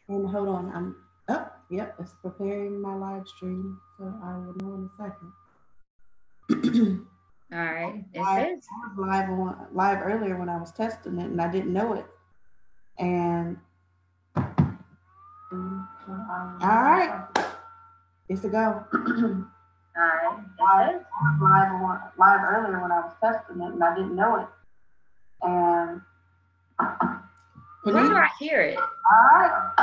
And hold on, I'm up. Yep, it's preparing my live stream, so I will know in a second. All right. It I says, was live earlier when I was testing it, and I didn't know it. And all right, it's a go. all right. It I says, was live earlier when I was testing it, and I didn't know it. And where do Panik, I hear it? all right,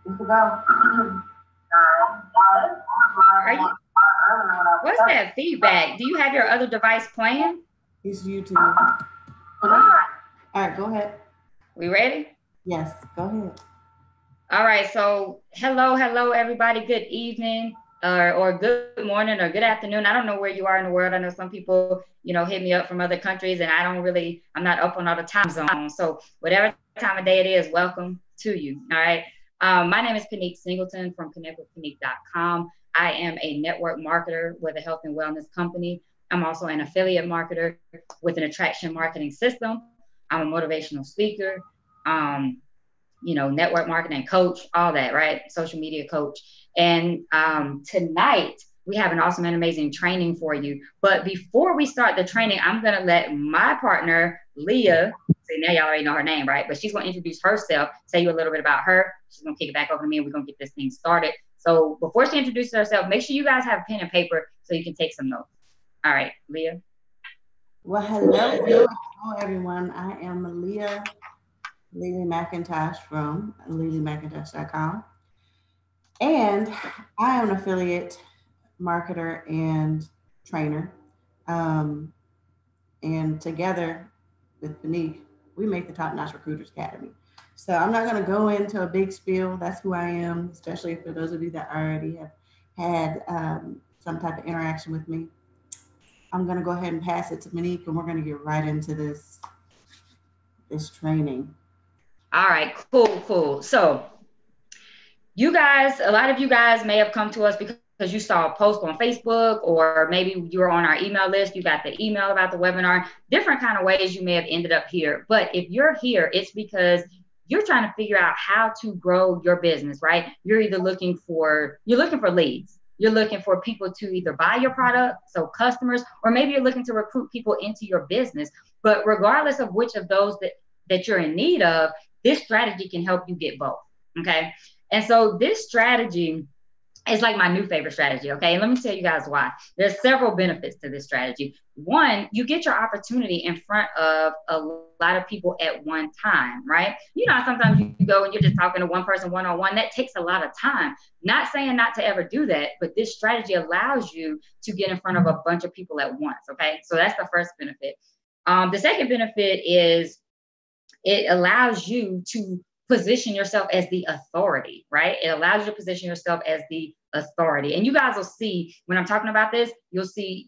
it's a go. Are you, what's that feedback? Do you have your other device playing? It's YouTube. All right, go ahead. We ready? Yes, go ahead. All right. So, hello, everybody. Good evening, or good morning, or good afternoon. I don't know where you are in the world. I know some people, hit me up from other countries, and I'm not up on all the time zones. So, whatever time of day it is, welcome to you. All right. My name is Panique Singleton from connectwithpanique.com. I am a network marketer with a health and wellness company. I'm also an affiliate marketer with an attraction marketing system. I'm a motivational speaker. Um, network marketing coach, all that, right? Social media coach. And tonight we have an awesome and amazing training for you. But before we start the training, I'm going to let my partner, Leah, see, now y'all already know her name, right? But she's going to introduce herself, tell you a little bit about her. She's going to kick it back over to me and we're going to get this thing started. So before she introduces herself, make sure you guys have pen and paper so you can take some notes. All right, Leah. Well, hello, everyone. I am Lily McIntosh from LilyMcIntosh.com. And I am an affiliate marketer and trainer. Um, and together with Beneath, we make the Top Notch Recruiters Academy. So I'm not going to go into a big spiel. That's who I am, especially for those of you that already have had some type of interaction with me. I'm going to go ahead and pass it to Monique, and we're going to get right into this training. All right, cool. So you guys, a lot of you guys may have come to us because you saw a post on Facebook, or maybe you were on our email list, you got the email about the webinar, different kind of ways you may have ended up here. But if you're here, it's because you're trying to figure out how to grow your business, right? You're looking for leads. You're looking for people to either buy your product, so customers, or maybe you're looking to recruit people into your business. But regardless of which of those that you're in need of, this strategy can help you get both. Okay. And so this strategy is like my new favorite strategy. Okay. And let me tell you guys why. There's several benefits to this strategy. One, you get your opportunity in front of a lot of people at one time, right? Sometimes you go and you're just talking to one person one on one. That takes a lot of time. Not saying not to ever do that, but this strategy allows you to get in front of a bunch of people at once. Okay. So that's the first benefit. The second benefit is it allows you to position yourself as the authority, right? It allows you to position yourself as the authority. And you guys will see when I'm talking about this, you'll see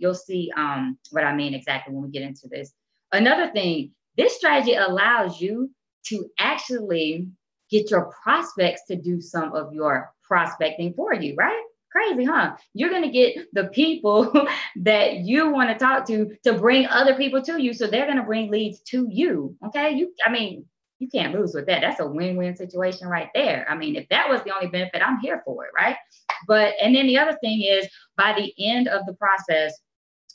what I mean exactly when we get into this. Another thing, this strategy allows you to actually get your prospects to do some of your prospecting for you, right? Crazy, huh? You're going to get the people that you want to talk to bring other people to you. So they're going to bring leads to you. Okay. You can't lose with that. That's a win-win situation right there. I mean, if that was the only benefit, I'm here for it. Right. And then the other thing is by the end of the process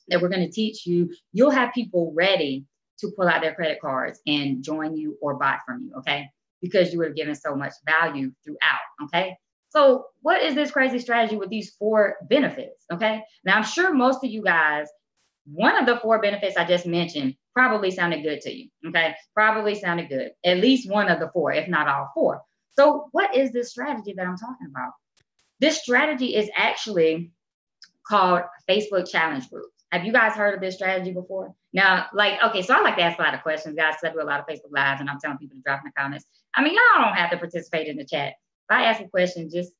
that we're going to teach you, you'll have people ready to pull out their credit cards and join you or buy from you. Okay. Because you would have given so much value throughout. Okay. So what is this crazy strategy with these 4 benefits? Okay. Now I'm sure most of you guys, one of the 4 benefits I just mentioned probably sounded good to you. Okay. Probably sounded good. At least one of the 4, if not all 4. So what is this strategy that I'm talking about? This strategy is actually called Facebook challenge groups. Have you guys heard of this strategy before? Now, okay, so I like to ask a lot of questions, guys, because I do a lot of Facebook lives and I'm telling people to drop in the comments. I mean, y'all don't have to participate in the chat. If I ask a question, just.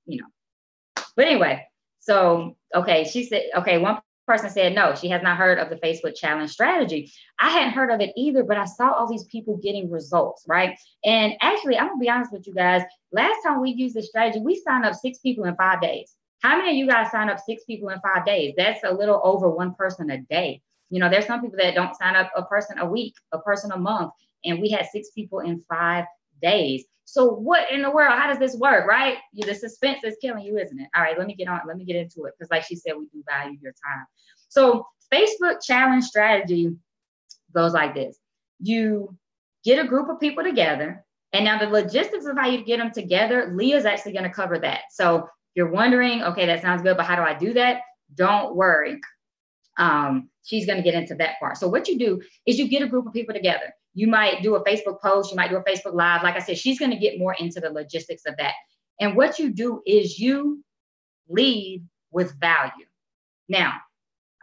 But anyway, so, okay, she said, okay, one person said, no, she has not heard of the Facebook challenge strategy. I hadn't heard of it either, but I saw all these people getting results, right? And actually, I'm going to be honest with you guys. Last time we used this strategy, we signed up 6 people in 5 days. How many of you guys sign up 6 people in 5 days? That's a little over 1 person a day. There's some people that don't sign up a person a week, a person a month, and we had 6 people in 5 days. So what in the world? How does this work, right? The suspense is killing you, isn't it? All right, let me get into it, because like she said, we do value your time. So Facebook challenge strategy goes like this. You get a group of people together, and now the logistics of how you get them together, Leah's actually going to cover that. So if you're wondering, okay, that sounds good, but how do I do that? Don't worry. She's going to get into that part. So what you do is you get a group of people together. You might do a Facebook post. You might do a Facebook Live. Like I said, she's going to get more into the logistics of that. And what you do is you lead with value. Now,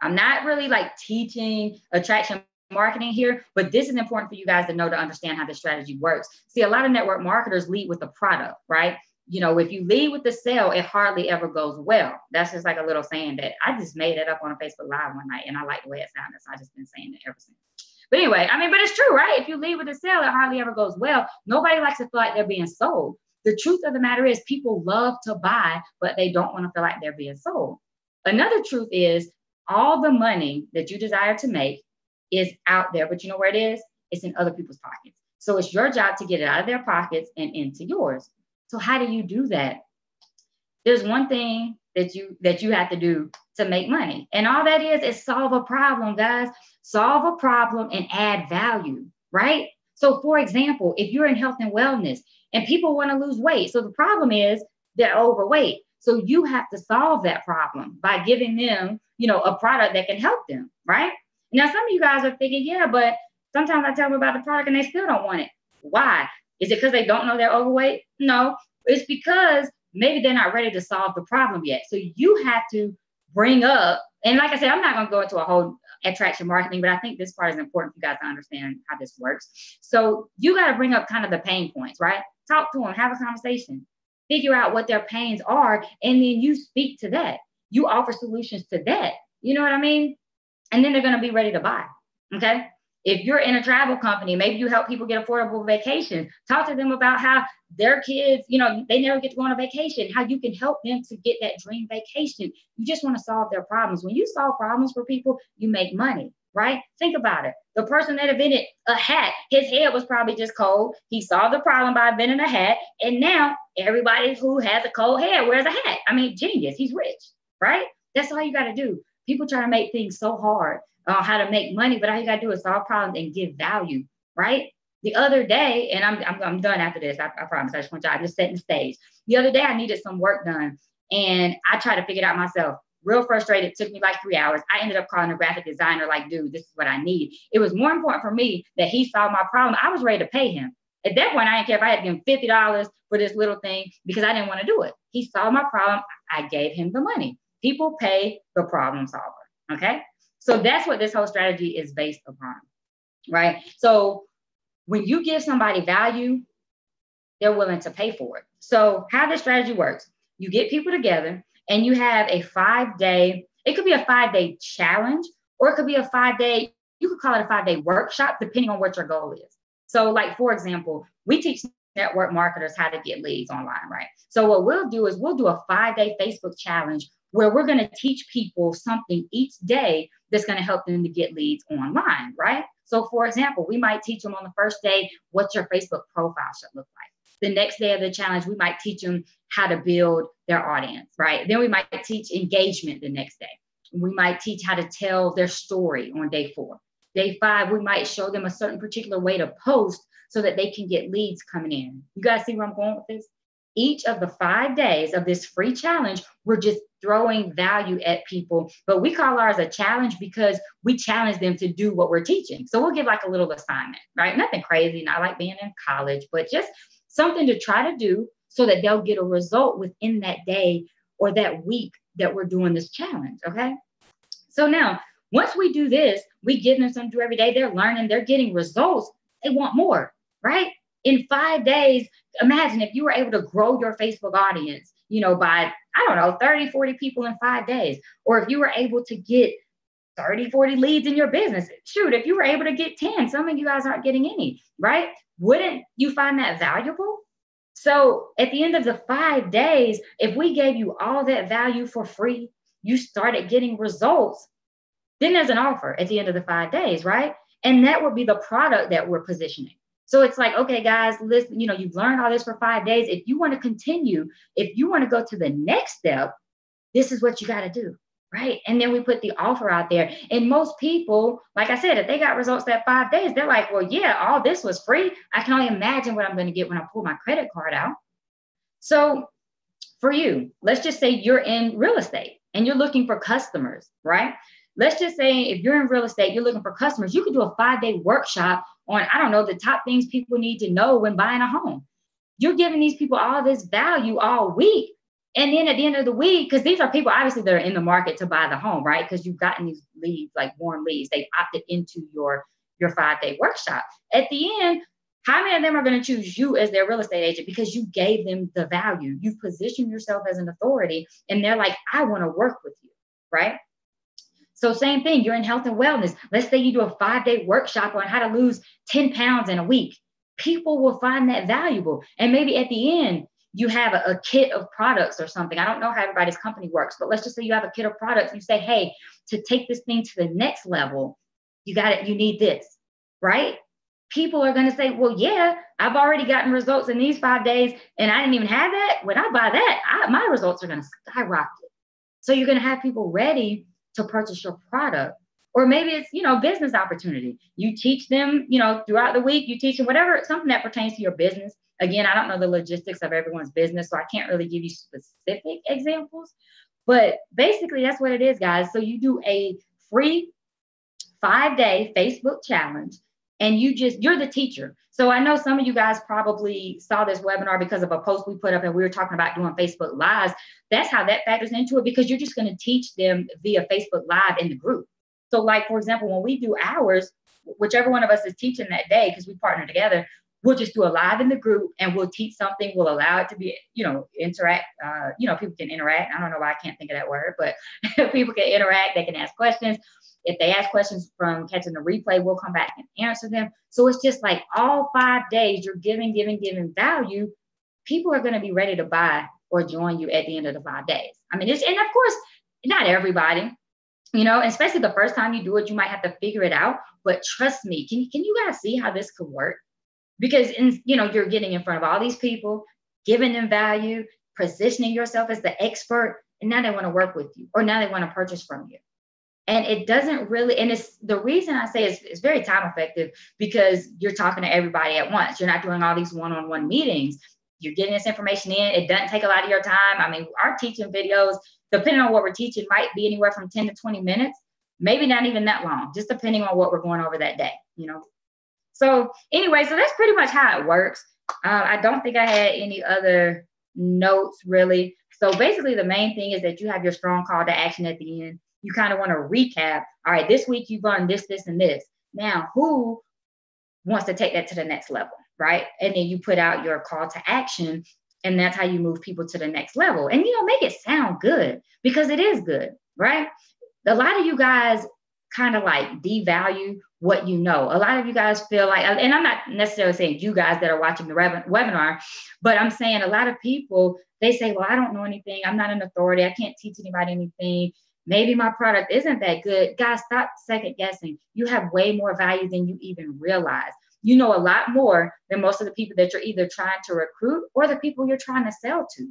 I'm not really like teaching attraction marketing here, but this is important for you guys to know, to understand how the strategy works. See, a lot of network marketers lead with the product, right? If you lead with the sale, it hardly ever goes well. That's just like a little saying that I just made it up on a Facebook Live one night, and I like the way it sounded, so I just been saying it ever since. But anyway, but it's true, right? If you lead with the sale, it hardly ever goes well. Nobody likes to feel like they're being sold. The truth of the matter is, people love to buy, but they don't want to feel like they're being sold. Another truth is, all the money that you desire to make is out there, but you know where it is? It's in other people's pockets. So it's your job to get it out of their pockets and into yours. So how do you do that? There's one thing that you have to do to make money. And all that is solve a problem, guys. Solve a problem and add value, right? So for example, if you're in health and wellness and people want to lose weight, so the problem is they're overweight. So you have to solve that problem by giving them, a product that can help them, right? Now, some of you guys are thinking, yeah, but sometimes I tell them about the product and they still don't want it. Why? Is it because they don't know they're overweight? No, it's because maybe they're not ready to solve the problem yet. So you have to bring up, and like I said, I'm not going to go into a whole attraction marketing, but I think this part is important for you guys to understand how this works. So you got to bring up kind of the pain points, right? Talk to them, have a conversation, figure out what their pains are, and then you speak to that. You offer solutions to that. You know what I mean? And then they're going to be ready to buy. Okay. If you're in a travel company, maybe you help people get affordable vacation. Talk to them about how their kids, they never get to go on a vacation, how you can help them to get that dream vacation. You just want to solve their problems. When you solve problems for people, you make money, right? Think about it. The person that invented a hat, his head was probably just cold. He solved the problem by inventing a hat. And now everybody who has a cold head wears a hat. Genius. He's rich, right? That's all you got to do. People try to make things so hard how to make money, but all you got to do is solve problems and give value, right? The other day, and I'm done after this, I promise. I just want y'all to set the stage. The other day, I needed some work done, and I tried to figure it out myself. Real frustrated. It took me like 3 hours. I ended up calling a graphic designer, like, dude, this is what I need. It was more important for me that he solved my problem. I was ready to pay him. At that point, I didn't care if I had to give him $50 for this little thing because I didn't want to do it. He solved my problem. I gave him the money. People pay the problem solver. Okay. So that's what this whole strategy is based upon, right? So when you give somebody value, they're willing to pay for it. So how this strategy works, you get people together and you have a 5-day, it could be a 5-day challenge, or it could be a 5-day, you could call it a 5-day workshop, depending on what your goal is. So like, for example, we teach network marketers how to get leads online, right? So what we'll do is we'll do a 5-day Facebook challenge where we're going to teach people something each day that's going to help them to get leads online, right? So for example, we might teach them on the first day what your Facebook profile should look like. The next day of the challenge, we might teach them how to build their audience, right? Then we might teach engagement the next day. We might teach how to tell their story on day 4. Day 5, we might show them a certain particular way to post so that they can get leads coming in. You guys see where I'm going with this? Each of the 5 days of this free challenge, we're just throwing value at people, but we call ours a challenge because we challenge them to do what we're teaching. So we'll give like a little assignment, right? Nothing crazy, not like being in college, but just something to try to do so that they'll get a result within that day or that week that we're doing this challenge, okay? So now, once we do this, we give them something to do every day. They're learning, they're getting results. They want more, right? In 5 days, imagine if you were able to grow your Facebook audience, by, 30, 40 people in 5 days, or if you were able to get 30, 40 leads in your business. Shoot, if you were able to get 10, some of you guys aren't getting any, right? Wouldn't you find that valuable? So at the end of the 5 days, if we gave you all that value for free, you started getting results, then there's an offer at the end of the 5 days, right? And that would be the product that we're positioning. So it's like, okay, guys, listen, you've learned all this for 5 days. If you want to continue, if you want to go to the next step, this is what you got to do. Right. And then we put the offer out there. And most people, like I said, if they got results that 5 days, they're like, well, yeah, all this was free. I can only imagine what I'm going to get when I pull my credit card out. So for you, let's just say you're in real estate and you're looking for customers, right? Let's just say if you're in real estate, you're looking for customers, you could do a 5-day workshop on, I don't know, the top things people need to know when buying a home. You're giving these people all this value all week. And then at the end of the week, because these are people obviously that are in the market to buy the home, right? Because you've gotten these leads, like warm leads. They've opted into your 5-day workshop. At the end, how many of them are going to choose you as their real estate agent because you gave them the value? You position yourself as an authority, and they're like, I want to work with you, right? So same thing, you're in health and wellness. Let's say you do a 5-day workshop on how to lose 10 pounds in a week. People will find that valuable. And maybe at the end, you have a kit of products or something. I don't know how everybody's company works, but let's just say you have a kit of products. And you say, hey, to take this thing to the next level, you got it. You need this, right? People are going to say, well, yeah, I've already gotten results in these 5 days and I didn't even have that. When I buy that, my results are going to skyrocket. So you're going to have people ready to purchase your product. Or maybe it's, business opportunity. You teach them, throughout the week, you teach them whatever, something that pertains to your business. Again, I don't know the logistics of everyone's business, so I can't really give you specific examples. But basically, that's what it is, guys. So you do a free 5-day Facebook challenge, and you're the teacher. So I know some of you guys probably saw this webinar because of a post we put up, and we were talking about doing Facebook Lives. That's how that factors into it, because you're just going to teach them via Facebook Live in the group. So like, for example, when we do ours, whichever one of us is teaching that day, because we partner together, we'll just do a live in the group and we'll teach something. We'll allow it to be, interact. People can interact. I don't know why I can't think of that word, but people can interact. They can ask questions. If they ask questions from catching the replay, we'll come back and answer them. So it's just like all 5 days, you're giving value. People are going to be ready to buy or join you at the end of the 5 days. I mean, and of course, not everybody, especially the first time you do it, you might have to figure it out. But trust me, can you guys see how this could work? Because you're getting in front of all these people, giving them value, positioning yourself as the expert, and now they want to work with you, or now they want to purchase from you. And it doesn't really, and it's the reason I say it's very time effective, because you're talking to everybody at once. You're not doing all these one-on-one meetings. You're getting this information in. It doesn't take a lot of your time. I mean, our teaching videos, depending on what we're teaching, might be anywhere from 10 to 20 minutes, maybe not even that long, just depending on what we're going over that day, So anyway, so that's pretty much how it works. I don't think I had any other notes really. So basically the main thing is that you have your strong call to action at the end. You kind of want to recap. All right, this week you've done this, this, and this. Now, who wants to take that to the next level, right? And then you put out your call to action, and that's how you move people to the next level. And, make it sound good, because it is good, right? A lot of you guys kind of like devalue what you know. A lot of you guys feel like, and I'm not necessarily saying you guys that are watching the webinar, but I'm saying a lot of people, they say, well, I don't know anything. I'm not an authority. I can't teach anybody anything. Maybe my product isn't that good. Guys, stop second guessing. You have way more value than you even realize. You know a lot more than most of the people that you're either trying to recruit or the people you're trying to sell to.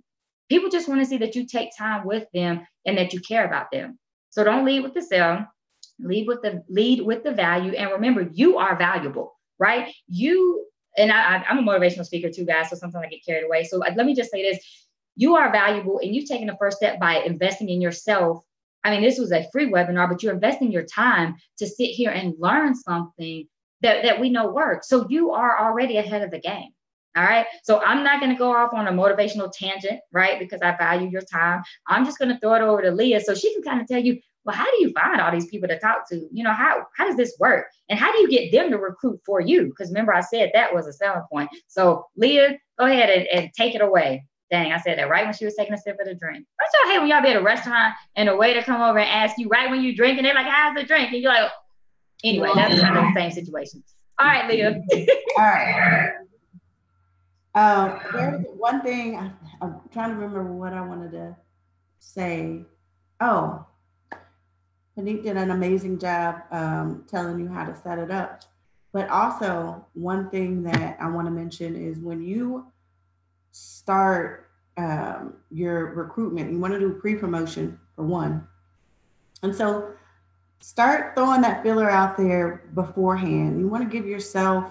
People just want to see that you take time with them and that you care about them. So don't lead with the sell. Lead with the value. And remember, you are valuable, right? I'm a motivational speaker too, guys. So sometimes I get carried away. So let me just say this. You are valuable, and you've taken the first step by investing in yourself. I mean, this was a free webinar, but you're investing your time to sit here and learn something that we know works. So you are already ahead of the game. All right. So I'm not going to go off on a motivational tangent, right? Because I value your time. I'm just going to throw it over to Leah so she can kind of tell you, well, how do you find all these people to talk to? How does this work? And how do you get them to recruit for you? Because remember, I said that was a selling point. So Leah, go ahead and take it away. Dang, I said that right when she was taking a sip of the drink. Don't y'all hate when y'all be at a restaurant and a waiter come over and ask you right when you drink, and they're like, how's the drink? And you're like, anyway, that's kind of the same situation. All right, Leah. All right. There's one thing I'm trying to remember what I wanted to say. Oh, Panique did an amazing job telling you how to set it up. But also, one thing that I want to mention is when you start your recruitment, you want to do pre promotion for one. And so start throwing that filler out there beforehand. You want to give yourself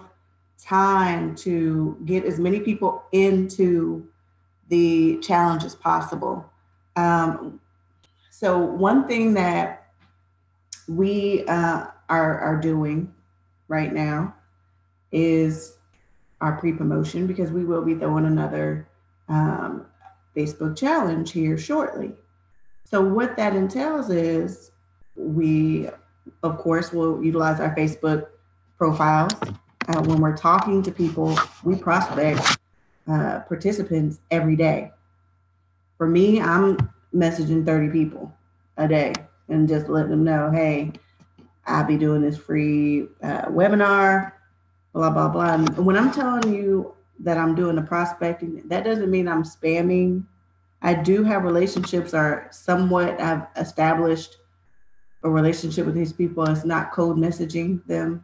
time to get as many people into the challenge as possible. Um, so, one thing that we are doing right now is our pre promotion because we will be throwing another um, Facebook challenge here shortly. So, what that entails is we, of course, will utilize our Facebook profiles. When we're talking to people, we prospect participants every day. For me, I'm messaging 30 people a day and just letting them know, hey, I'll be doing this free webinar, blah, blah, blah. And when I'm telling you that I'm doing the prospecting, that doesn't mean I'm spamming. I do have relationships or somewhat I've established a relationship with these people. It's not code messaging them.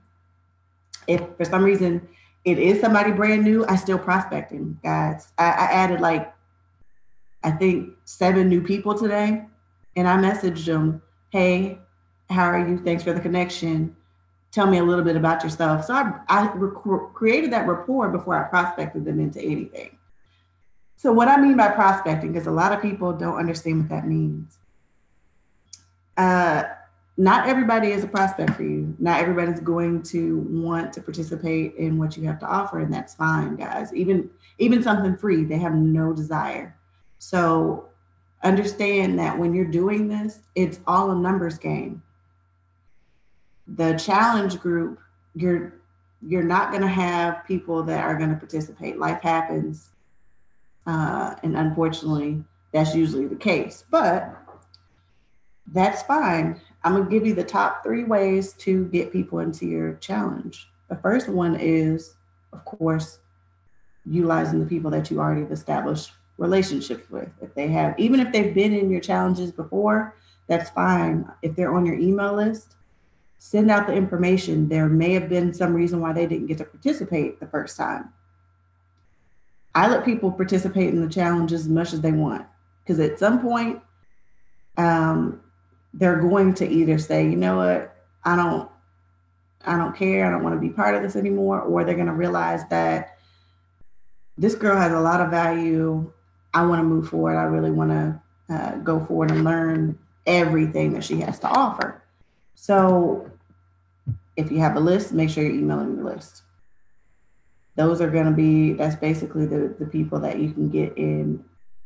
If for some reason it is somebody brand new, I still prospecting, guys. I added like I think 7 new people today, and I messaged them, "Hey, how are you? Thanks for the connection. Tell me a little bit about yourself." So created that rapport before I prospected them into anything. So what I mean by prospecting, because a lot of people don't understand what that means. Uh, Not everybody is a prospect for you. Not everybody's going to want to participate in what you have to offer, and that's fine, guys. Even something free, they have no desire. So understand that when you're doing this, it's all a numbers game. The challenge group, you're not going to have people that are going to participate. Life happens, and unfortunately, that's usually the case. But that's fine. I'm going to give you the top 3 ways to get people into your challenge. The first one is, of course, utilizing the people that you already have established relationships with. If they have, even if they've been in your challenges before, that's fine. If they're on your email list, send out the information. There may have been some reason why they didn't get to participate the first time. I let people participate in the challenges as much as they want because at some point, um, they're going to either say, you know what, I don't, I don't care, I don't want to be part of this anymore, or they're going to realize that this girl has a lot of value. I want to move forward. I really want to go forward and learn everything that she has to offer. So if you have a list, make sure you're emailing your list. Those are going to be, that's basically the people that you can get in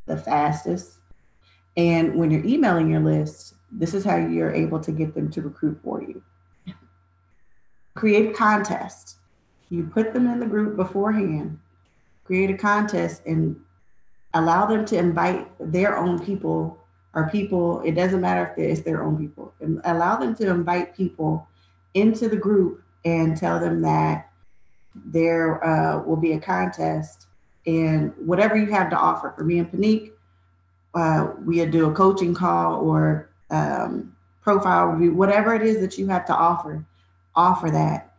the fastest. And when you're emailing your list, this is how you're able to get them to recruit for you. Create a contest. You put them in the group beforehand, create a contest, and allow them to invite their own people or people, it doesn't matter if it's their own people, and allow them to invite people into the group and tell them that there will be a contest and whatever you have to offer. For me and Panique, we do a coaching call or profile review, whatever it is that you have to offer that.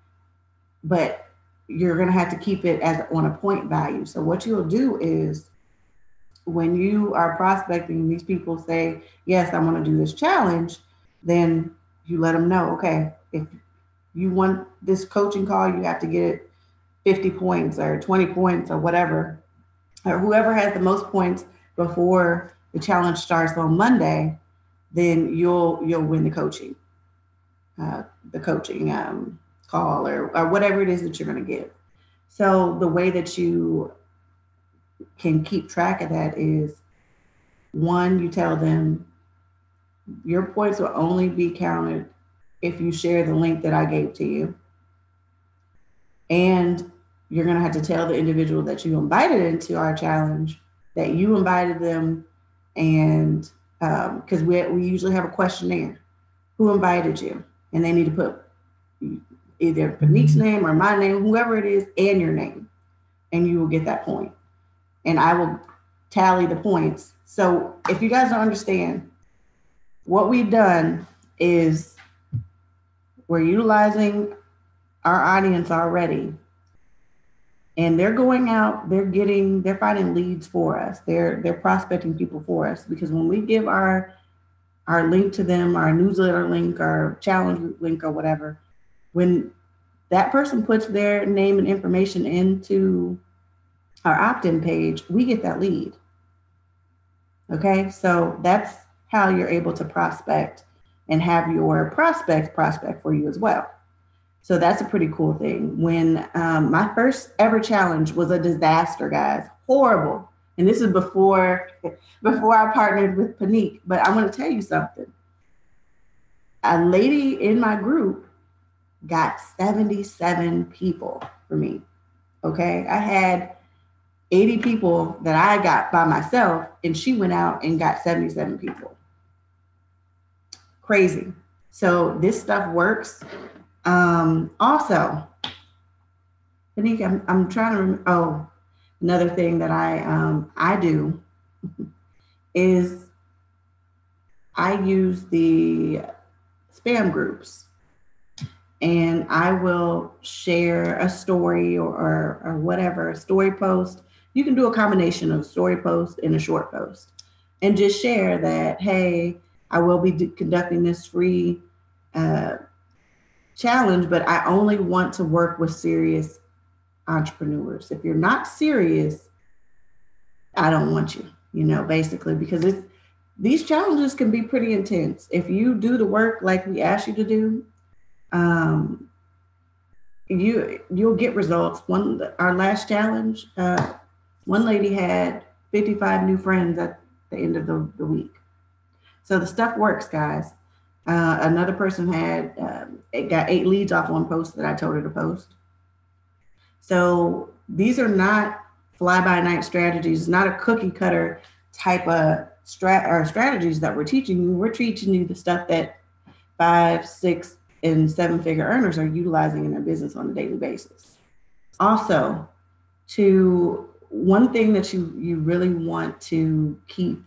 But you're going to have to keep it as on a point value. So what you'll do is when you are prospecting, these people say, yes, I want to do this challenge, then you let them know, okay, if you want this coaching call, you have to get 50 points or 20 points or whatever, or whoever has the most points before the challenge starts on Monday, then you'll win uh, the coaching call or whatever it is that you're going to give. So the way that you can keep track of that is one, you tell them your points will only be counted if you share the link that I gave to you. And you're going to have to tell the individual that you invited into our challenge that you invited them. And because we usually have a questionnaire, who invited you? And they need to put either Panique's name or my name, whoever it is, and your name. And you will get that point. And I will tally the points. So if you guys don't understand, what we've done is we're utilizing our audience already, and they're going out, they're finding leads for us. They're prospecting people for us, because when we give our link to them, our newsletter link, our challenge link, or whatever, when that person puts their name and information into our opt-in page, we get that lead. Okay, so that's how you're able to prospect and have your prospects prospect for you as well. So that's a pretty cool thing. When my first ever challenge was a disaster, guys, horrible. And this is before I partnered with Panique. But I want to tell you something. A lady in my group got 77 people for me. Okay, I had 80 people that I got by myself, and she went out and got 77 people. Crazy. So this stuff works. Also, I think I'm trying to remember. Oh, another thing that I do is I use the spam groups, and I will share a story, or whatever, a story post. You can do a combination of a story post and a short post, and just share that, hey, I will be conducting this free uh, challenge, but I only want to work with serious entrepreneurs. If you're not serious, I don't want you, basically, because these challenges can be pretty intense. If you do the work like we ask you to do, um, you'll get results. Our last challenge, one lady had 55 new friends at the end of the week. So the stuff works, guys. Another person had it got 8 leads off one post that I told her to post. So these are not fly by night strategies. It's not a cookie cutter type of strategies that we're teaching you. We're teaching you the stuff that 5, 6, and 7-figure earners are utilizing in their business on a daily basis. Also, to one thing that you really want to keep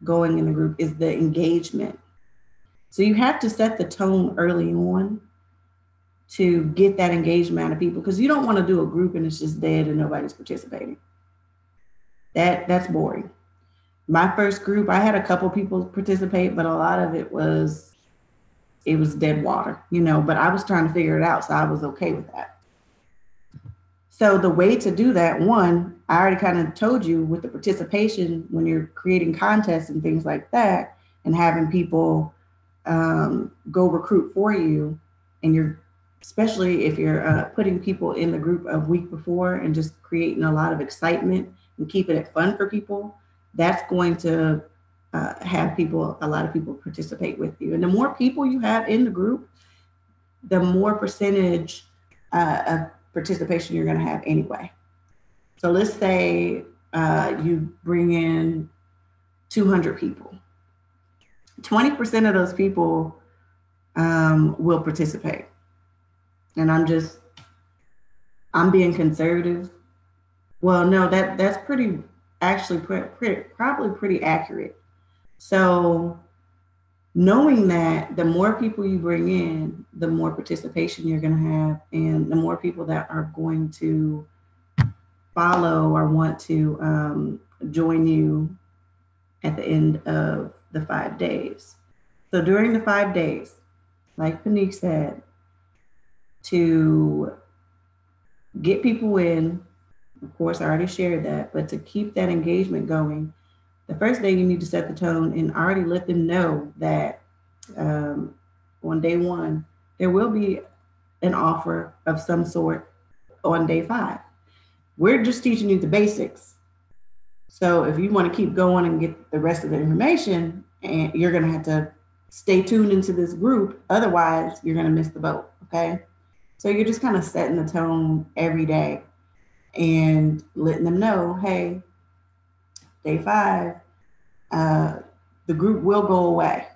going in the group is the engagement. So you have to set the tone early on to get that engagement out of people, because you don't want to do a group and it's just dead and nobody's participating. That's boring. My first group, I had a couple people participate, but a lot of it was dead water, but I was trying to figure it out, so I was okay with that. So the way to do that, one, I already kind of told you, with the participation, when you're creating contests and things like that, and having people go recruit for you, and you're, especially if you're putting people in the group a week before and just creating a lot of excitement and keeping it fun for people, that's going to have a lot of people participate with you. And the more people you have in the group, the more percentage of participation you're going to have anyway. So let's say you bring in 200 people. 20% of those people will participate. And I'm being conservative. Well, no, that's pretty, actually probably pretty accurate. So knowing that the more people you bring in, the more participation you're going to have, and the more people that are going to follow or want to join you at the end of the 5 days. So during the 5 days, like Panique said, to get people in, of course, I already shared that, but to keep that engagement going, the first day you need to set the tone and already let them know that on day one, there will be an offer of some sort on day 5. We're just teaching you the basics. So if you want to keep going and get the rest of the information, and you're going to have to stay tuned into this group. Otherwise, you're going to miss the boat. Okay. So you're just kind of setting the tone every day and letting them know, hey, day 5, the group will go away.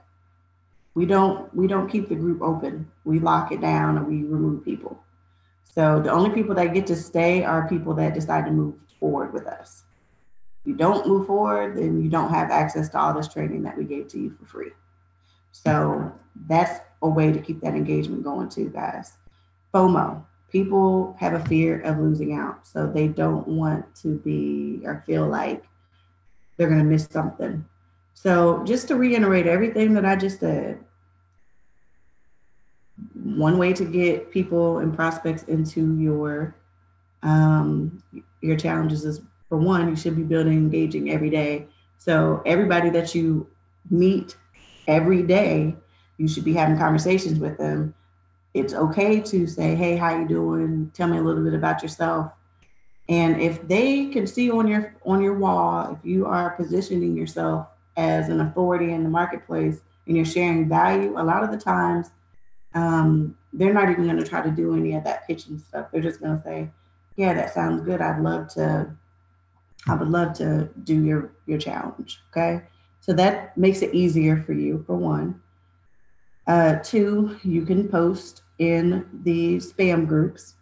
We don't keep the group open. We lock it down and we remove people. So the only people that get to stay are people that decide to move forward with us. If you don't move forward, then you don't have access to all this training that we gave to you for free. So that's a way to keep that engagement going too, guys. FOMO. People have a fear of losing out, so they don't want to be or feel like they're going to miss something. So, just to reiterate everything that I just said, one way to get people and prospects into um, your challenges is, for one, you should be building engaging every day. So everybody that you meet every day, you should be having conversations with them. It's okay to say, hey, how you doing? Tell me a little bit about yourself. And if they can see on your wall, if you are positioning yourself as an authority in the marketplace and you're sharing value, a lot of the times they're not even going to try to do any of that pitching stuff. They're just going to say, yeah, that sounds good. I would love to do your challenge. Okay. So that makes it easier for you, for one. Two, you can post in the spam groups.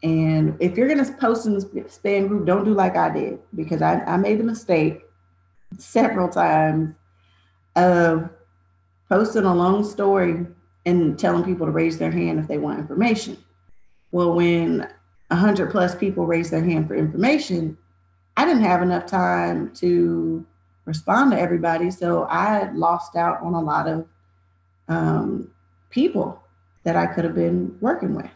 And if you're going to post in the spam group, don't do like I did, because I made the mistake several times of posting a long story and telling people to raise their hand if they want information. Well, when 100 plus people raised their hand for information, I didn't have enough time to respond to everybody. So I lost out on a lot of um, people that I could have been working with.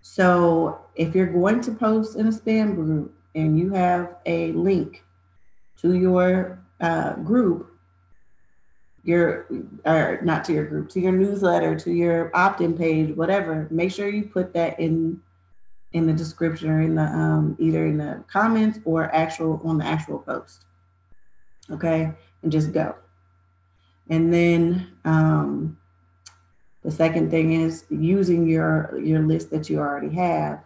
So if you're going to post in a spam group and you have a link to your group, your or not to your group, to your newsletter, to your opt-in page, whatever, make sure you put that in the description or in the either in the comments or actual on the actual post. Okay, and just go. And then the second thing is using your list that you already have.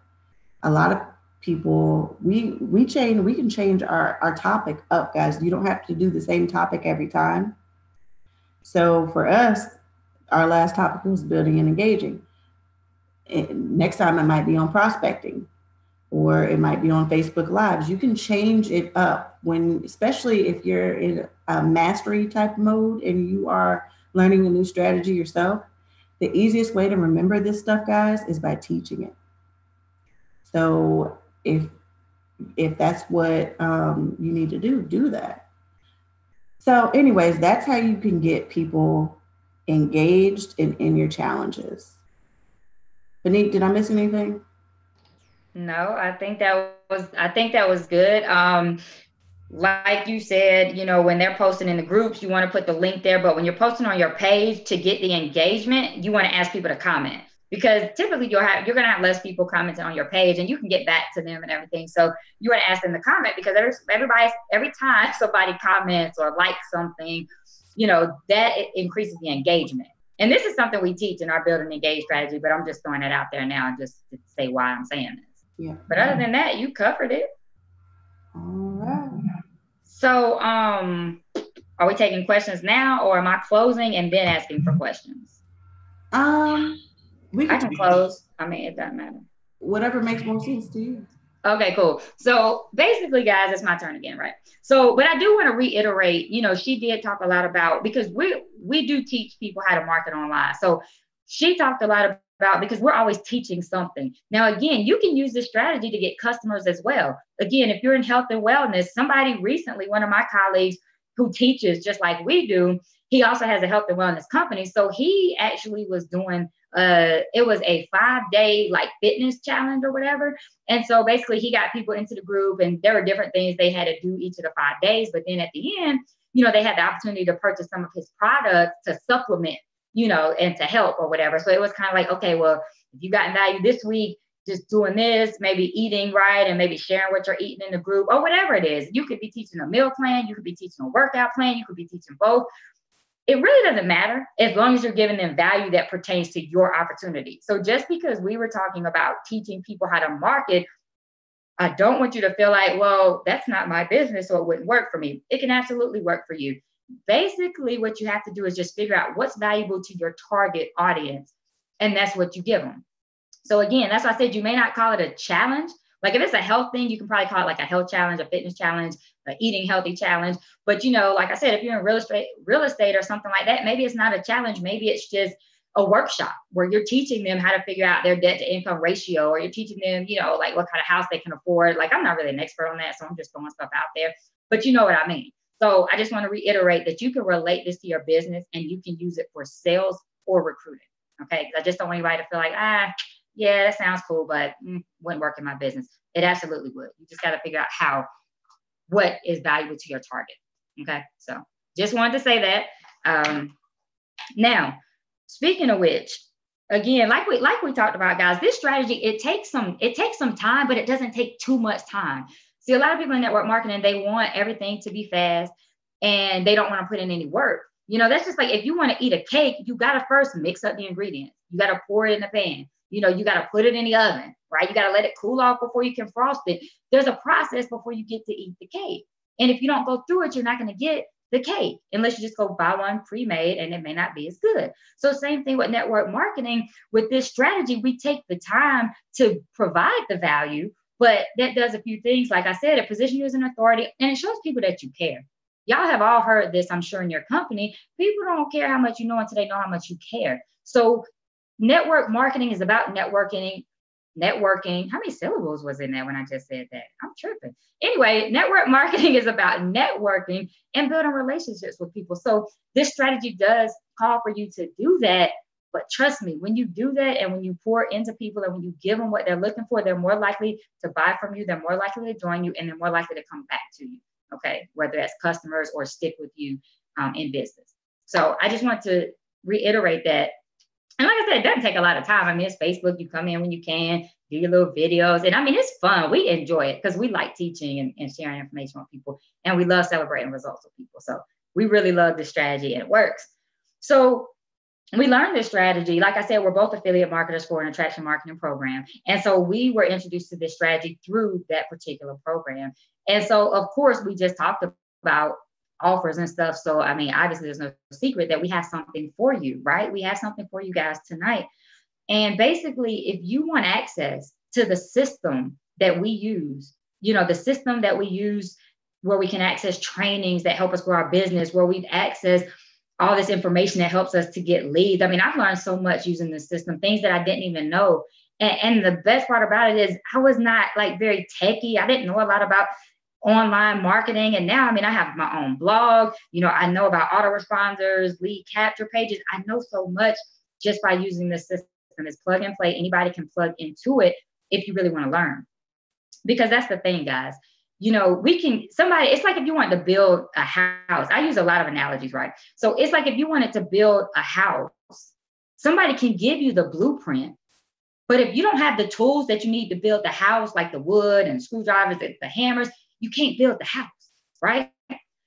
A lot of people we can change our topic up, guys. You don't have to do the same topic every time. So for us, our last topic was building and engaging. And next time it might be on prospecting, or it might be on Facebook Lives. You can change it up when, especially if you're in a mastery type mode and you are learning a new strategy yourself. The easiest way to remember this stuff, guys, is by teaching it. So if that's what you need to do, do that. So, anyways, that's how you can get people engaged in your challenges. Benique, did I miss anything? No, I think that was good. Like you said, when they're posting in the groups, you want to put the link there. But when you're posting on your page to get the engagement, you want to ask people to comment, because typically you're gonna have less people commenting on your page, and you can get back to them and everything. So you want to ask them to comment, because every time somebody comments or likes something, that increases the engagement. And this is something we teach in our build and engage strategy, but I'm just throwing it out there now just to say why I'm saying this. Yeah. But other than that, you covered it. All right. So, are we taking questions now, or am I closing and then asking for questions? Um, we I can can talk close. I mean, it doesn't matter. whatever makes more sense to you. Okay, cool. So basically, guys, it's my turn again, right? So, but I do want to reiterate, she did talk a lot about, because we do teach people how to market online. So she talked a lot about, because we're always teaching something. Now, again, you can use this strategy to get customers as well. Again, if you're in health and wellness, somebody recently, one of my colleagues who teaches just like we do, he also has a health and wellness company. So he actually was doing it was a 5-day like fitness challenge or whatever. And so basically he got people into the group, and there were different things they had to do each of the 5 days. But then at the end, they had the opportunity to purchase some of his products to supplement, and to help or whatever. So it was kind of like, okay, well, if you got value this week, just doing this, maybe eating right, and maybe sharing what you're eating in the group or whatever it is. You could be teaching a meal plan. You could be teaching a workout plan. You could be teaching both. It really doesn't matter as long as you're giving them value that pertains to your opportunity. So just because we were talking about teaching people how to market, I don't want you to feel like, well, that's not my business, so it wouldn't work for me. It can absolutely work for you. Basically, what you have to do is just figure out what's valuable to your target audience, and that's what you give them. So again, that's why I said you may not call it a challenge. Like if it's a health thing, you can probably call it like a health challenge, a fitness challenge, a eating healthy challenge. But like I said, if you're in real estate or something like that, maybe it's not a challenge. Maybe it's just a workshop where you're teaching them how to figure out their debt to income ratio, or you're teaching them, you know, like what kind of house they can afford. Like, I'm not really an expert on that, so I'm just throwing stuff out there, but you know what I mean. So I just want to reiterate that you can relate this to your business and you can use it for sales or recruiting. Okay. Because I just don't want anybody to feel like, yeah, that sounds cool, but wouldn't work in my business. It absolutely would. You just got to figure out what is valuable to your target. Okay. So just wanted to say that. Now, speaking of which, again, like we talked about, guys, this strategy, it takes some time, but it doesn't take too much time. See, a lot of people in network marketing, they want everything to be fast and they don't want to put in any work. You know, that's just like, if you want to eat a cake, you got to first mix up the ingredients. You got to pour it in the pan. You know, you got to put it in the oven, right? You got to let it cool off before you can frost it. There's a process before you get to eat the cake. And if you don't go through it, you're not going to get the cake unless you just go buy one pre-made, and it may not be as good. So same thing with network marketing. With this strategy, we take the time to provide the value, but that does a few things. Like I said, it positions you as an authority, and it shows people that you care. Y'all have all heard this, I'm sure, in your company. People don't care how much you know until they know how much you care. So network marketing is about networking. How many syllables was in there when I just said that? I'm tripping. Anyway, network marketing is about networking and building relationships with people. So this strategy does call for you to do that. But trust me, when you do that and when you pour into people and when you give them what they're looking for, they're more likely to buy from you. They're more likely to join you, and they're more likely to come back to you. Okay, whether that's customers or stick with you in business. So I just want to reiterate that. And like I said, it doesn't take a lot of time. I mean, it's Facebook. You come in when you can, do your little videos. And I mean, it's fun. We enjoy it because we like teaching and sharing information with people. And we love celebrating results with people. So we really love this strategy, and it works. So we learned this strategy. Like I said, we're both affiliate marketers for an attraction marketing program. And so we were introduced to this strategy through that particular program. And so, of course, we just talked about offers and stuff. So, I mean, obviously, there's no secret that we have something for you, right? We have something for you guys tonight. And basically, if you want access to the system that we use, you know, the system that we use where we can access trainings that help us grow our business, where we've accessed all this information that helps us to get leads. I mean, I've learned so much using this system, things that I didn't even know. And the best part about it is I was not like very techie. I didn't know a lot about online marketing. And now, I mean, I have my own blog. You know, I know about autoresponders, lead capture pages. I know so much just by using this system. It's plug and play. Anybody can plug into it if you really want to learn. Because that's the thing, guys. You know, it's like if you want to build a house. I use a lot of analogies, right? So it's like if you wanted to build a house, somebody can give you the blueprint. But if you don't have the tools that you need to build the house, like the wood and screwdrivers, the hammers, you can't build the house, right?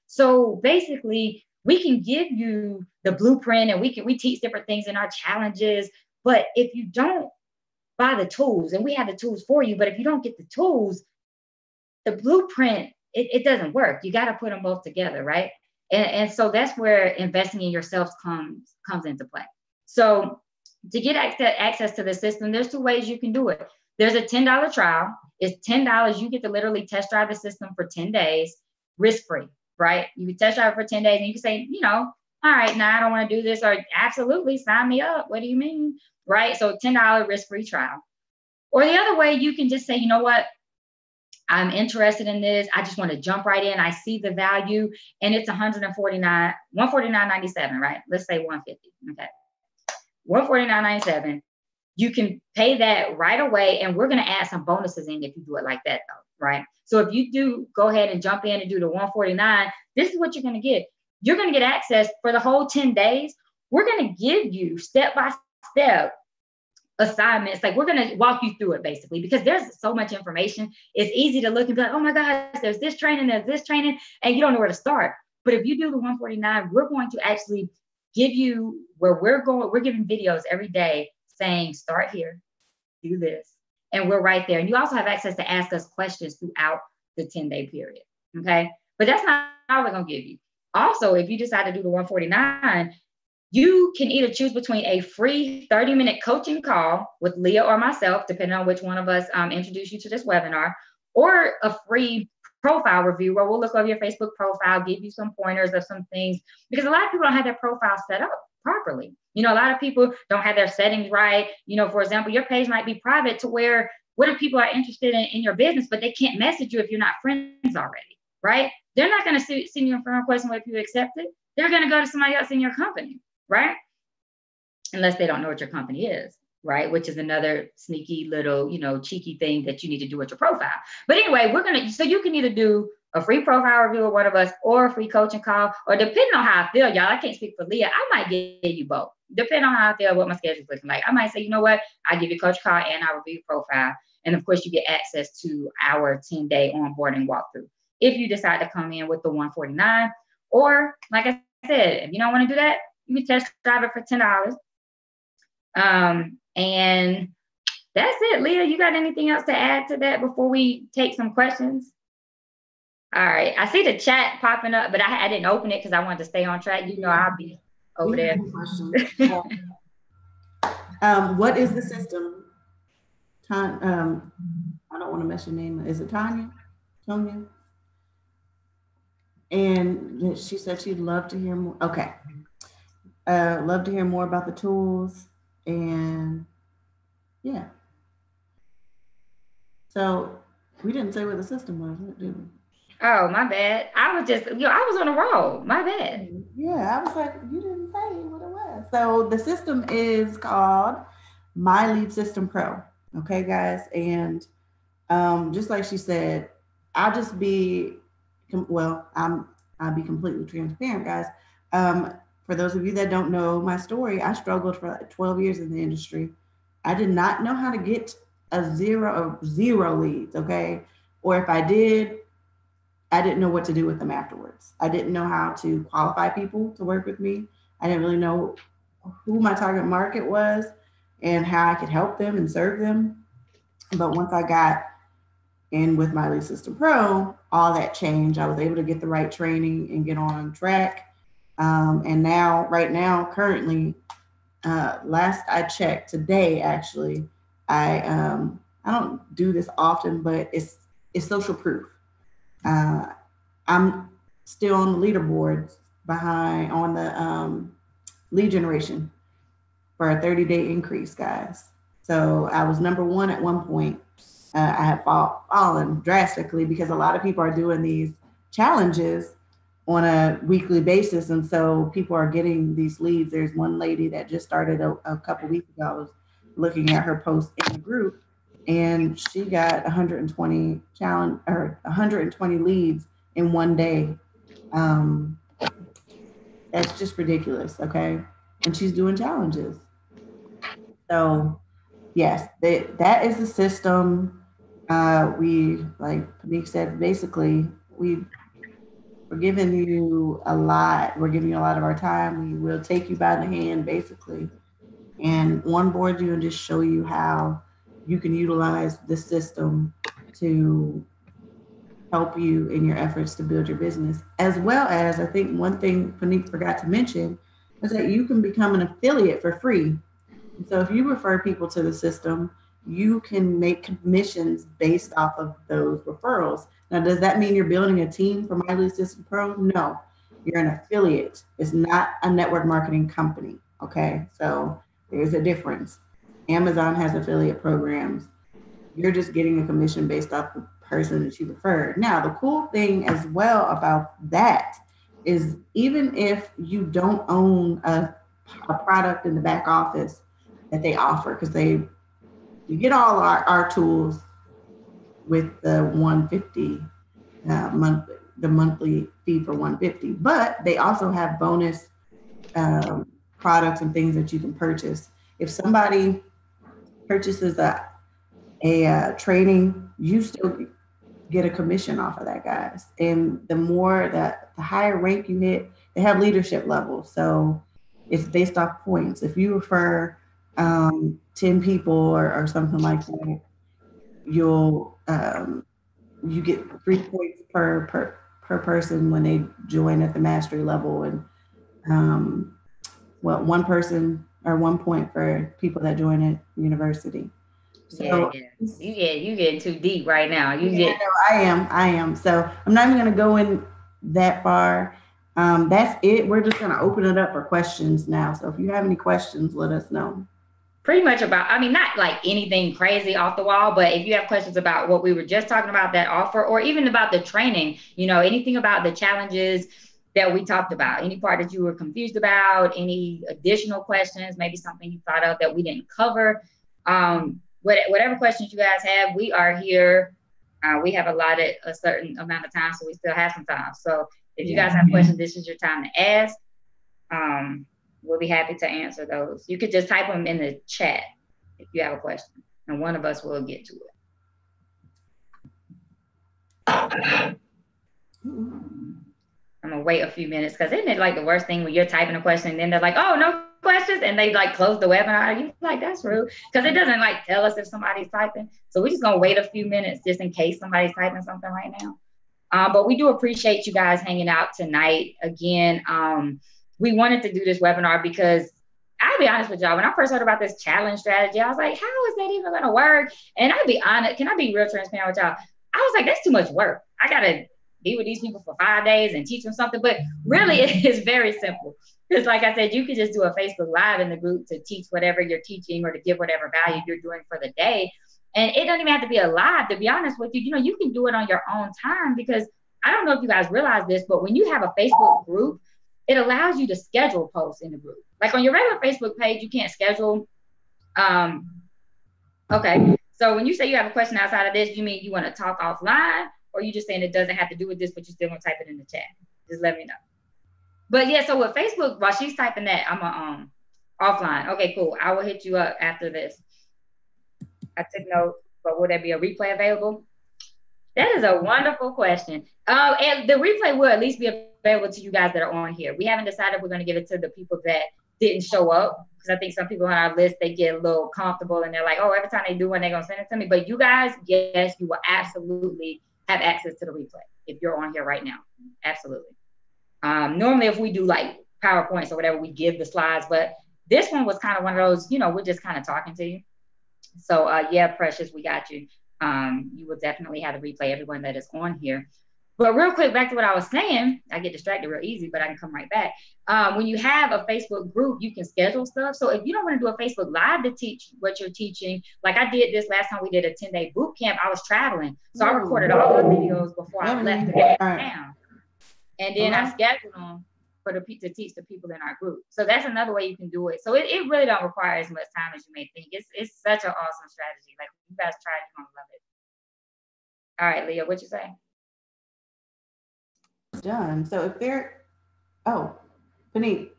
So basically, we can give you the blueprint and we teach different things in our challenges. But if you don't buy the tools, and we have the tools for you, but if you don't get the tools, the blueprint, it doesn't work. You got to put them both together, right? And so that's where investing in yourself comes into play. So to get access to the system, there's two ways you can do it. There's a $10 trial. It's $10. You get to literally test drive the system for 10 days, risk-free, right? You can test drive it for 10 days and you can say, you know, all right, now I don't want to do this, or absolutely sign me up. What do you mean? Right? So $10 risk-free trial. Or the other way, you can just say, you know what? I'm interested in this. I just want to jump right in. I see the value, and it's $149.97, right? Let's say 150. Okay. $149.97. You can pay that right away, and we're going to add some bonuses in if you do it like that, though, right? So if you do go ahead and jump in and do the 149, this is what you're going to get. You're going to get access for the whole 10 days. We're going to give you step-by-step assignments. Like, we're going to walk you through it basically, because there's so much information. It's easy to look and be like, oh my gosh, there's this training, and you don't know where to start. But if you do the 149, we're going to actually give you where we're going. We're giving videos every day saying, start here, do this. And we're right there. And you also have access to ask us questions throughout the 10-day period. Okay. But that's not all we're going to give you. Also, if you decide to do the 149, you can either choose between a free 30-minute coaching call with Leah or myself, depending on which one of us introduce you to this webinar, or a free profile review where we'll look over your Facebook profile, give you some pointers of some things, because a lot of people don't have their profile set up properly. You know, a lot of people don't have their settings right. You know, for example, your page might be private to where what if people are interested in your business, but they can't message you if you're not friends already, right? They're not going to send you a friend request and wait for you to accept it. They're going to go to somebody else in your company, right? Unless they don't know what your company is, right? Which is another sneaky little, you know, cheeky thing that you need to do with your profile. But anyway, so you can either do a free profile review with one of us or a free coaching call, or depending on how I feel, y'all, I can't speak for Leah. I might give you both, depending on how I feel, what my schedule's looking like. I might say, you know what? I give you a coach call and I review your profile. And of course, you get access to our 10-day onboarding walkthrough. If you decide to come in with the 149, or like I said, if you don't want to do that, you can test drive it for $10. And that's it. Leah, you got anything else to add to that before we take some questions? All right. I see the chat popping up, but I didn't open it because I wanted to stay on track. You know, I'll be over there. What is the system? I don't want to mess your name. Is it Tanya? Tonya? And she said she'd love to hear more. Okay. Love to hear more about the tools. And yeah. So we didn't say what the system was, did we? Oh, my bad. I was on a roll. My bad. Yeah, I was like, you didn't say what it was. So the system is called My Lead System Pro. Okay, guys. And just like she said, I'll just be, I'll be completely transparent, guys. For those of you that don't know my story, I struggled for like 12 years in the industry. I did not know how to get zero leads, okay? Or if I did, I didn't know what to do with them afterwards. I didn't know how to qualify people to work with me. I didn't really know who my target market was and how I could help them and serve them. But once I got in with My Lead System Pro, all that changed. I was able to get the right training and get on track. And now, right now, currently, last I checked today, actually, I don't do this often, but it's social proof. Uh, I'm still on the leaderboards behind on the lead generation for a 30-day increase, guys. So I was number one at one point. I have fallen drastically because a lot of people are doing these challenges on a weekly basis. And so people are getting these leads. There's one lady that just started a couple weeks ago. I was looking at her post in the group and she got 120 challenge or 120 leads in one day. Um, that's just ridiculous. Okay. And she's doing challenges. So yes, that is the system. We, like Panique said, basically, we're giving you a lot. We're giving you a lot of our time. We will take you by the hand, basically, and onboard you and just show you how you can utilize the system to help you in your efforts to build your business. As well as, I think one thing Panique forgot to mention is that you can become an affiliate for free. And so if you refer people to the system, you can make commissions based off of those referrals. Now, does that mean you're building a team for My Lead System Pro? No, you're an affiliate. It's not a network marketing company. Okay, so there's a difference. Amazon has affiliate programs. You're just getting a commission based off the person that you referred. Now, the cool thing as well about that is even if you don't own a product in the back office that they offer, because you get all our tools with the 150 the monthly fee for 150, but they also have bonus products and things that you can purchase. If somebody purchases a training, you still get a commission off of that, guys. And the higher rank you hit, they have leadership levels. So it's based off points. If you refer 10 people or something like that, you'll you get 3 points per person when they join at the mastery level, and one person or 1 point for people that join at university. Yeah, So yeah. You getting too deep right now. You yeah, get no, I am. So I'm not even going to go in that far. That's it. We're just gonna open it up for questions now. So if you have any questions, let us know. Pretty much about, I mean, not like anything crazy off the wall, but if you have questions about what we were just talking about, that offer, or even about the training, anything about the challenges that we talked about, any part that you were confused about, any additional questions, maybe something you thought of that we didn't cover, whatever questions you guys have, we are here. We have allotted a certain amount of time, so we still have some time. So if you guys have questions, this is your time to ask. We'll be happy to answer those. You could just type them in the chat if you have a question, and one of us will get to it. I'm gonna wait a few minutes, because isn't it like the worst thing when you're typing a question and then they're like, oh, no questions, and they like close the webinar? You like, that's rude, because it doesn't like tell us if somebody's typing. So we're just gonna wait a few minutes just in case somebody's typing something right now. But we do appreciate you guys hanging out tonight. Again, we wanted to do this webinar because I'll be honest with y'all, when I first heard about this challenge strategy, I was like, how is that even gonna work? And I'll be honest, can I be real transparent with y'all? I was like, that's too much work. I gotta be with these people for 5 days and teach them something. But really, it is very simple. Because like I said, you could just do a Facebook Live in the group to teach whatever you're teaching or to give whatever value you're doing for the day. And it doesn't even have to be a live, to be honest with you. You can do it on your own time, because I don't know if you guys realize this, but when you have a Facebook group, it allows you to schedule posts in the group. Like on your regular Facebook page, you can't schedule. Okay. So when you say you have a question outside of this, you mean you want to talk offline, or you just saying it doesn't have to do with this, but you still want to type it in the chat? Just let me know. But yeah, so with Facebook, while she's typing that, I'm offline. Okay, cool. I will hit you up after this. I took notes, but will there be a replay available? That is a wonderful question. And the replay will at least be available to you guys that are on here. We haven't decided if we're going to give it to the people that didn't show up, because I think some people on our list, they get a little comfortable and they're like, oh, every time they do one, they're going to send it to me. But you guys, yes, you will absolutely have access to the replay if you're on here right now. Absolutely. Normally, if we do like PowerPoints or whatever, we give the slides, but this one was kind of one of those, we're just kind of talking to you. So yeah, Precious, we got you. You will definitely have the replay, everyone that is on here. But real quick, back to what I was saying, I get distracted real easy, but I can come right back. When you have a Facebook group, you can schedule stuff. So if you don't want to do a Facebook Live to teach what you're teaching, like I did this last time we did a 10-day boot camp, I was traveling. So I recorded all the videos before I left to get down. And then I scheduled them to teach the people in our group. So that's another way you can do it. So it really don't require as much time as you may think. It's such an awesome strategy. Like, you guys try it, you're gonna love it. All right, Leah, what you say? Done. So if they're, Paneet.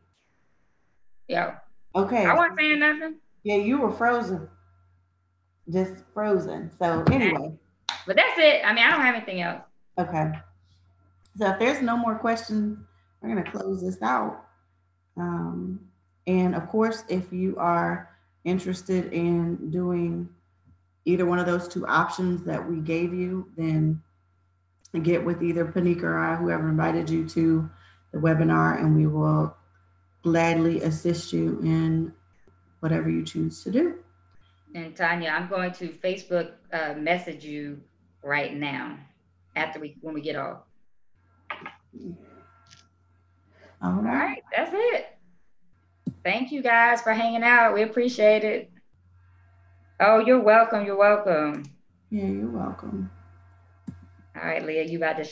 Yeah. Okay. I wasn't saying nothing. Yeah, you were frozen. Just frozen. So anyway. But that's it. I mean, I don't have anything else. Okay. So if there's no more questions, we're going to close this out. And of course, if you are interested in doing either one of those two options that we gave you, then get with either Panika or I, whoever invited you to the webinar, and we will gladly assist you in whatever you choose to do. And Tanya, I'm going to Facebook message you right now when we get off. All right, that's it. Thank you guys for hanging out. We appreciate it. Oh, you're welcome. You're welcome. Yeah, you're welcome. All right, Leah, you about to